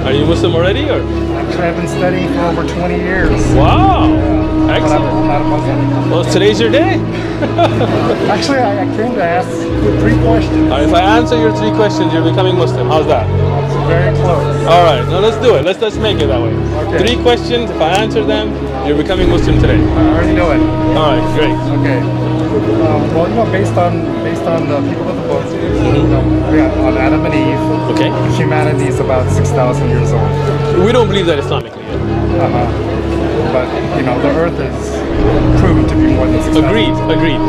Are you Muslim already, or? Actually, I've been studying for over 20 years. Wow, But excellent. I'm not a Muslim. Well, today's your day. Actually, I came to ask you 3 questions. All right, if I answer your 3 questions, you're becoming Muslim. How's that? That's very close. All right, now let's do it. Let's make it that way. Okay. 3 questions. If I answer them, you're becoming Muslim today. How are you doing? All right, great. Okay. Well, based on the people of the book, on Adam and Eve, Okay. humanity is about 6,000 years old. We don't believe that Islamically yet. But the Earth is proven to be more than 6,000. Agreed.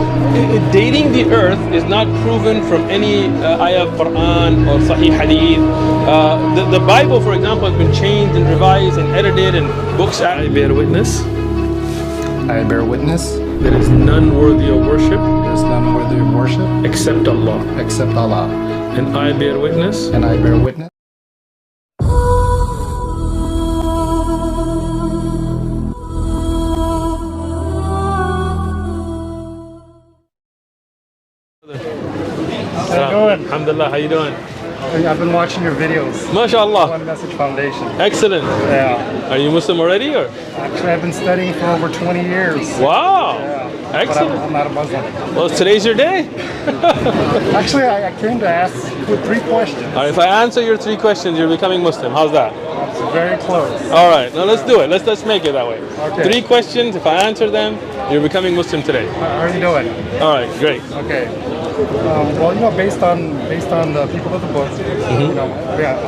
Dating the Earth is not proven from any ayah of Quran or Sahih Hadith. The Bible, for example, has been changed and revised and edited, and books. I bear witness. I bear witness. There is none worthy of worship There's none worthy of worship except Allah. except Allah. And I bear witness. And I bear witness. How you doing? Alhamdulillah, how you doing? I've been watching your videos. MashaAllah. One Message Foundation. Excellent. Yeah. Are you Muslim already, or? Actually, I've been studying for over 20 years. Wow. But Excellent. I'm not a Muslim. Well, today's your day. Actually, I came to ask you 3 questions. All right, if I answer your 3 questions, you're becoming Muslim. How's that? That's very close. All right, now let's do it. Let's make it that way. Okay. 3 questions. If I answer them, you're becoming Muslim today. How are you doing? All right, great. Okay. Well, based on the people of the book,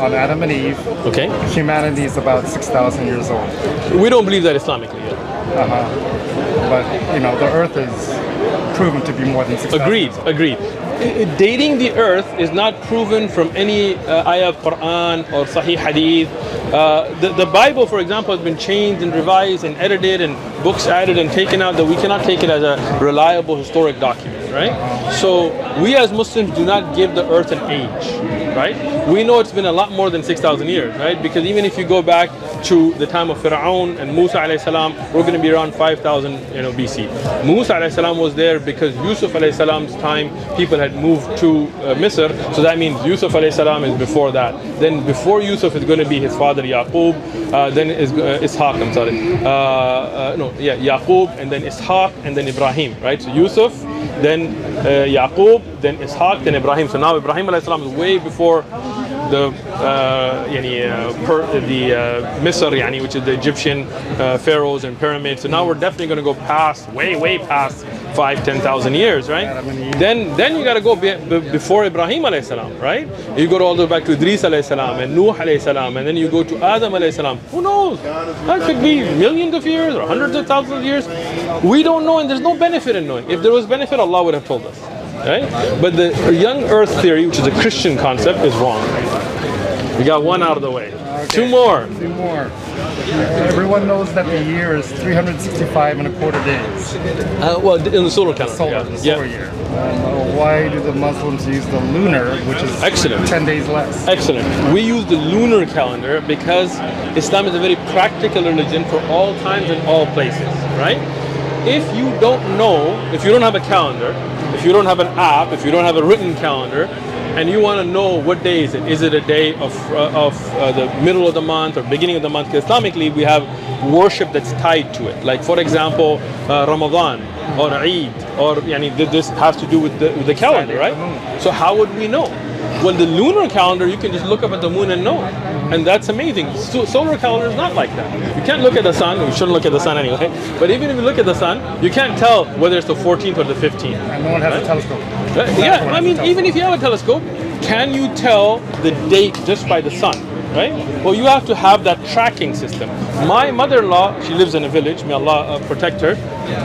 on Adam and Eve, Okay. humanity is about 6,000 years old. We don't believe that Islamically yet. But the Earth is proven to be more than 6,000. Agreed. Dating the Earth is not proven from any ayah of Quran or Sahih Hadith. The Bible, for example, has been changed and revised and edited, and books added and taken out, that we cannot take it as a reliable historic document, right? So we as Muslims do not give the Earth an age, right? We know it's been a lot more than 6,000 years, right? Because even if you go back to the time of Fir'aun and Musa alayhi salam, we're going to be around 5,000 BC. Musa alayhi salam was there because Yusuf alayhi salam's time people had moved to Misr, so that means Yusuf alayhi salam is before that. Then before Yusuf is going to be his father Yaqub, then is Ishaq, I'm sorry. Yaqub, and then Ishaq, and then Ibrahim, right? So Yusuf, then Yaqub, then Ishaq, then Ibrahim. So now Ibrahim alayhi salam is way before the Misr, which is the Egyptian pharaohs and pyramids. So now we're definitely going to go past, way past 5,000-10,000 years, right? Then you got to go before Ibrahim alayhi salam, right? You go all the way back to Idris alayhi salam and Nuh alayhi salam, and then you go to Adam alayhi salam. Who knows? That could be millions of years or hundreds of thousands of years. We don't know, and there's no benefit in knowing. If there was benefit, Allah would have told us, right? But the young Earth theory, which is a Christian concept, is wrong. We got 1 out of the way. Okay. 2 more. Everyone knows that the year is 365 and a quarter days. Well, in the solar calendar. The solar year. Why do the Muslims use the lunar, which is Excellent. 10 days less? Excellent. We use the lunar calendar because Islam is a very practical religion for all times and all places, right? If you don't know, if you don't have a calendar, if you don't have an app, if you don't have a written calendar, and you want to know what day is it a day of the middle of the month or beginning of the month? Because Islamically we have worship that's tied to it. Like for example, Ramadan or Eid, or this has to do with the calendar, right? So how would we know? Well, the lunar calendar, you can just look up at the moon and know. And that's amazing. Solar calendar is not like that. You can't look at the sun. You shouldn't look at the sun anyway. But even if you look at the sun, you can't tell whether it's the 14th or the 15th. And no one has a telescope. Yeah, I mean, even if you have a telescope, can you tell the date just by the sun, right? Well, you have to have that tracking system. My mother-in-law, she lives in a village, may Allah protect her.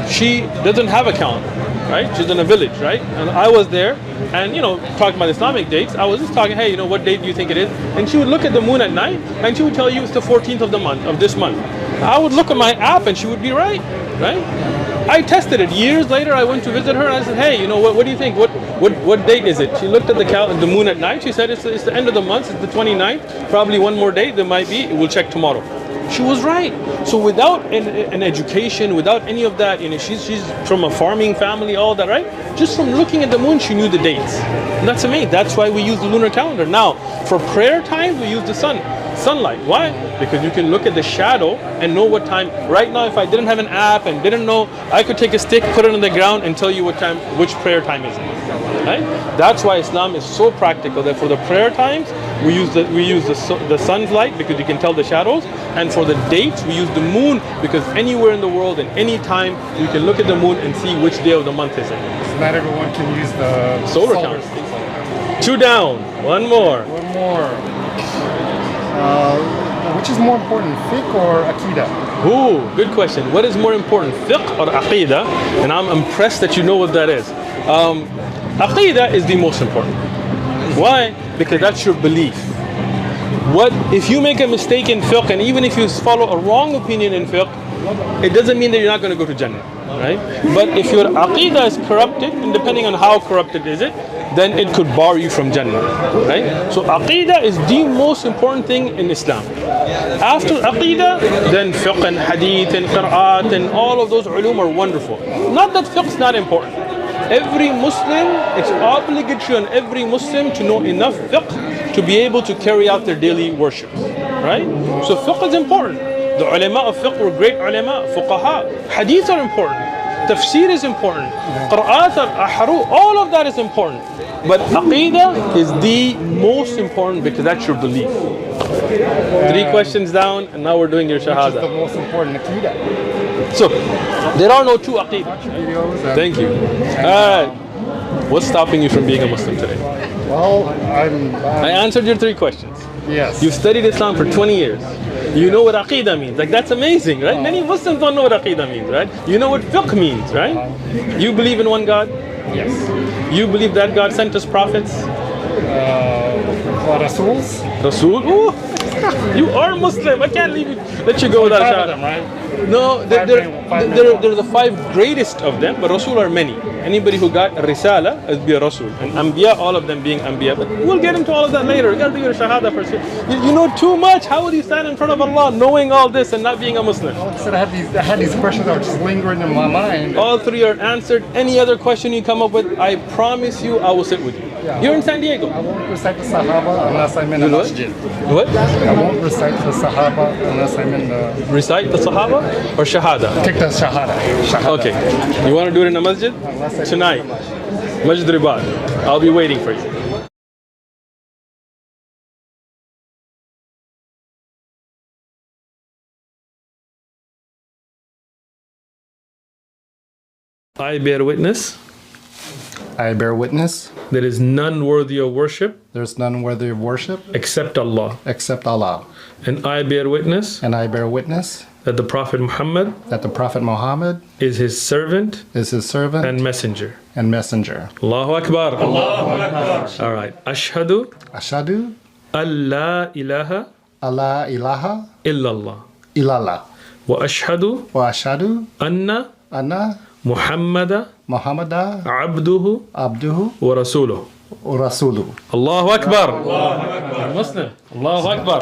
She doesn't have a calendar, right? She's in a village, right? And I was there, and talking about Islamic dates, I was just talking, hey, what date do you think it is? And she would look at the moon at night, and she would tell you it's the 14th of the month, of this month. I would look at my app, and she would be right? I tested it. Years later, I went to visit her, and I said, hey, what do you think? What date is it? She looked at the moon at night. She said, it's the end of the month. It's the 29th. Probably one more date. There might be. We'll check tomorrow. She was right. So without an education, without any of that, she's from a farming family, all that, right? Just from looking at the moon, she knew the dates. And that's amazing. That's why we use the lunar calendar. Now, for prayer time, we use the sun. Sunlight. Why? Because you can look at the shadow and know what time. Right now, if I didn't have an app and didn't know, I could take a stick, put it on the ground, and tell you what time, which prayer time is. Right? That's why Islam is so practical. That for the prayer times, we use the sun's light because you can tell the shadows, and for the dates, we use the moon because anywhere in the world and any time you can look at the moon and see which day of the month is it. So not everyone can use the solar count. 2 down. One more. One more. Which is more important, fiqh or aqidah? Ooh, good question. What is more important, fiqh or aqidah? And I'm impressed that you know what that is. Aqidah is the most important. Why? Because that's your belief. What if you make a mistake in fiqh, and even if you follow a wrong opinion in fiqh, it doesn't mean that you're not going to go to Jannah, right? But if your aqidah is corrupted, and depending on how corrupted is it, then it could bar you from Jannah, right? So aqidah is the most important thing in Islam. After aqidah, then fiqh and hadith and qira'at and all of those ulum are wonderful. Not that fiqh is not important. Every Muslim, it's obligatory on every Muslim to know enough fiqh to be able to carry out their daily worships, right? So fiqh is important. The ulama of fiqh were great ulama, fuqaha. Hadith are important. Tafsir is important. Qira'at are ahru. All of that is important. But aqidah is the most important because that's your belief. 3 questions down, and now we're doing your shahada. Which is the most important aqidah? So, there are no 2 aqidah. Thank you. What's stopping you from being a Muslim today? Well, I answered your 3 questions. Yes. You've studied Islam for 20 years. You know what aqidah means. Like, that's amazing, right? Many Muslims don't know what aqidah means, right? You know what fiqh means, right? You believe in one God? Yes. You believe that God sent us prophets? Rasuls? Rasul? Ooh, you are Muslim. I can't let you go without a shahada. Right? No, they're the 5 greatest of them, but Rasul are many. Anybody who got a risala is be a Rasul. And Anbiya, all of them being Anbiya. But we'll get into all of that later. You gotta do your shahada first. You know too much. How would you stand in front of Allah knowing all this and not being a Muslim? So I had these questions that were just lingering in my mind. All 3 are answered. Any other question you come up with, I promise you I will sit with you. Yeah. You're in San Diego. I won't recite the Sahaba unless I'm in a masjid. What? I won't recite the Sahaba unless I'm in the... Recite the Sahaba or Shahada? Take the Shahada. Okay. You want to do it in a masjid? Tonight. Masjid Ribad. I'll be waiting for you. I bear witness. I bear witness. There is none worthy of worship. There's none worthy of worship. Except Allah. Except Allah. And I bear witness. And I bear witness. That the Prophet Muhammad. That the Prophet Muhammad. Is his servant. Is his servant. And messenger. And messenger. Allahu Akbar. Allahu Akbar. All right. Ashhadu. Ashhadu. Allah ilaha. Allah ilaha. Illallah. Illallah. Wa ashhadu. Wa ashhadu. Anna. Anna. Muhammada. Muhammada. Abduhu. Abduhu. Wa rasuluhu. Rasuluhu. Allahu Akbar. Allahu Akbar. Muslim. Allahu Akbar.